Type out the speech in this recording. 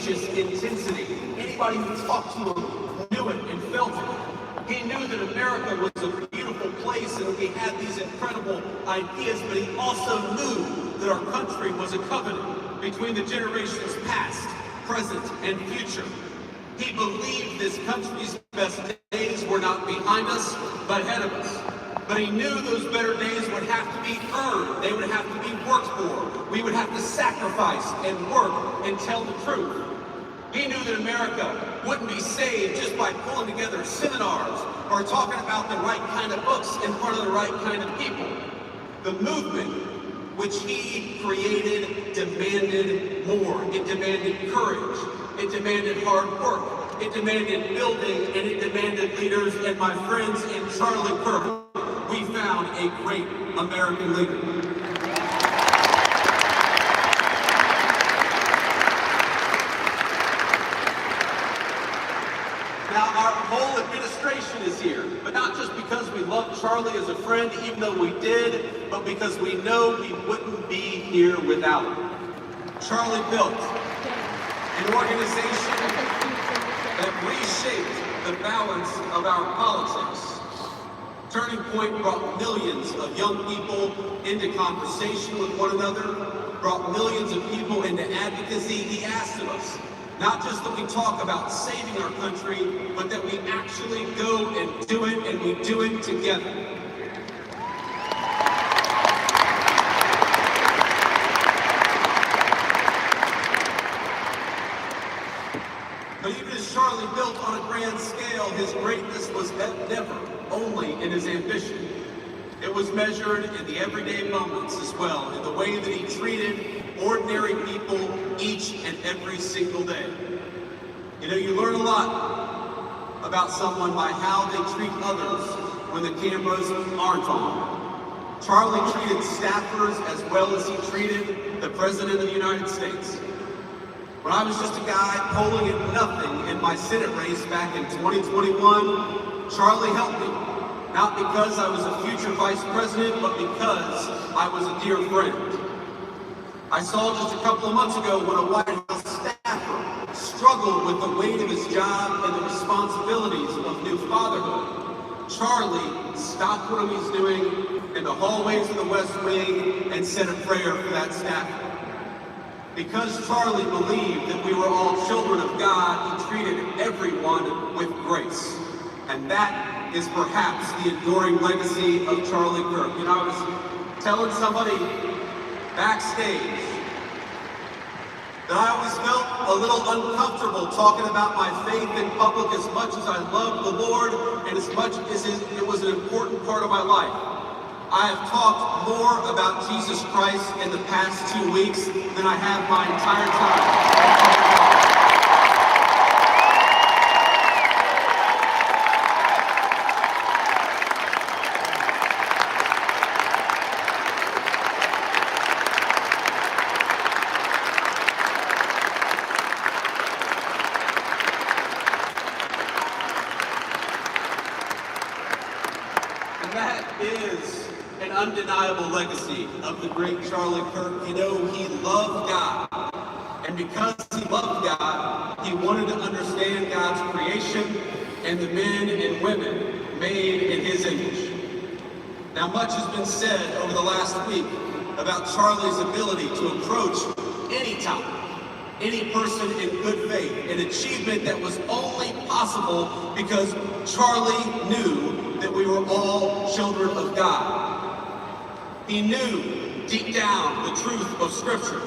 contagious intensity. Anybody who talked to him knew it and felt it. He knew that America was a beautiful place and we had these incredible ideas, but he also knew that our country was a covenant between the generations past, present, and future. He believed this country's best days were not behind us, but ahead of us. But he knew those better days would have to be earned. They would have to be worked for. We would have to sacrifice and work and tell the truth. He knew that America wouldn't be saved just by pulling together seminars or talking about the right kind of books in front of the right kind of people. The movement which he created demanded more. It demanded courage. It demanded hard work. It demanded building, and it demanded leaders. And my friends, in Charlie Kirk, we found a great American leader. Now, our whole administration is here, but not just because we love Charlie as a friend, even though we did, but because we know we wouldn't be here without him. Charlie built an organization that reshaped the balance of our politics. Turning Point brought millions of young people into conversation with one another, brought millions of people into advocacy. He asked of us, not just that we talk about saving our country, but that we actually go and do it, and we do it together. But even as Charlie built on a grand scale, his greatness was never only in his ambition. It was measured in the everyday moments as well, in the way that he treated ordinary people each and every single day. You know, you learn a lot about someone by how they treat others when the cameras aren't on. Charlie treated staffers as well as he treated the President of the United States. When I was just a guy polling at nothing in my Senate race back in 2021, Charlie helped me. Not because I was a future vice president, but because I was a dear friend. I saw just a couple of months ago when a White House staffer struggled with the weight of his job and the responsibilities of new fatherhood. Charlie stopped what he was doing in the hallways of the West Wing and said a prayer for that staffer. Because Charlie believed that we were all children of God, he treated everyone with grace. And that is perhaps the enduring legacy of Charlie Kirk. You know, I was telling somebody backstage that I always felt a little uncomfortable talking about my faith in public as much as I love the Lord and as much as it was an important part of my life. I have talked more about Jesus Christ in the past 2 weeks than I have my entire time. And that is an undeniable legacy of the great Charlie Kirk. You know, he loved God. And because he loved God, he wanted to understand God's creation and the men and women made in his image. Now, much has been said over the last week about Charlie's ability to approach any topic, any person in good faith, an achievement that was only possible because Charlie knew that we were all children of God. He knew deep down the truth of Scripture.